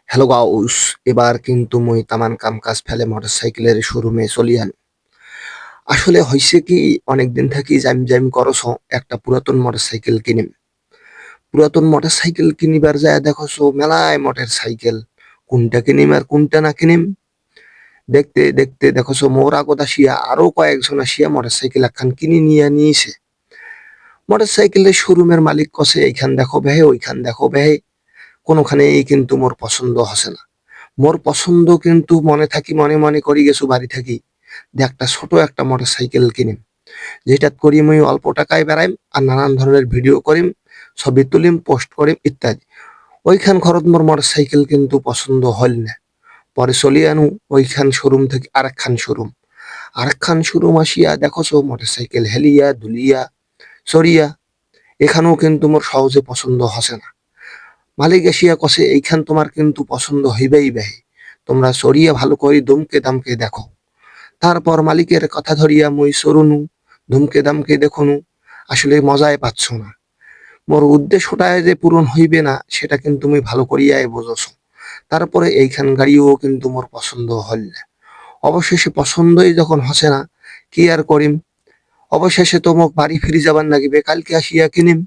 Hello Gauss, এবার কিন্তু মুই তামান কাম কাজ ফেলে মোটরসাইকেলের শোরুমে চলিয়ান। আসলে হইছে কি, অনেকদিন থাকি জাইম জাইম করছ একটা পুরাতন মোটরসাইকেল কিনিম। পুরাতন মোটরসাইকেল কিনিবার যায় দেখছো মেলায় মোটর সাইকেল, কোনটা কিনিম আর কোনটা না কিনিম। দেখতে দেখতে দেখছো মোর আগত আসিয়া আরো কয়েকজন আসিয়া মোটরসাইকেল একখান কিনে নিয়ে নিয়েছে। মোটরসাইকেলের শোরুমের মালিক কছে এইখান দেখো ভাই, ওইখান দেখো ভাই, কোনোখানেই কিন্তু মোর পছন্দ হসে না। মোর পছন্দ কিন্তু মনে থাকি মনে মনে করি গেছো বাড়ি থাকি যে একটা ছোট একটা মোটরসাইকেল কিনিম, যেটাত করি মুই অল্প টাকায় বেড়াইম আর নানান ধরনের ভিডিও করিম, ছবি তুলিম, পোস্ট করিম ইত্যাদি। ওইখান খরচ মোর মোটরসাইকেল কিন্তু পছন্দ হল না। পরে চলি আনু ওইখান শোরুম থেকে আরেকখান শোরুম আসিয়া দেখছো মোটরসাইকেল হেলিয়া দুলিয়া চড়িয়া, এখানেও কিন্তু মোর সহজে পছন্দ হসে না। মালিক এসিয়া কছে এইখান তোমার কিন্তু পছন্দ হইবেই বেহি, তোমরা চড়িয়া ভালো করে দমকে দামকে দেখো। তারপর মালিকের কথা ধরিয়া মুই চরুনু, ধুমকে দামকে দেখুনু, আসলে মজায় পাচ্ছ না। মোর উদ্দেশ্যটা যে পূরণ হইবে না সেটা কিন্তু মুই ভালো করিয়াই বুঝছ। তারপরে এইখান গাড়িও কিন্তু মোর পছন্দ হল না। অবশেষে পছন্দই যখন হসে না, কি আর করিম, অবশেষে তো মোক বাড়ি ফিরে যাবার লাগিবে, কালকে আসিয়া কিনিম।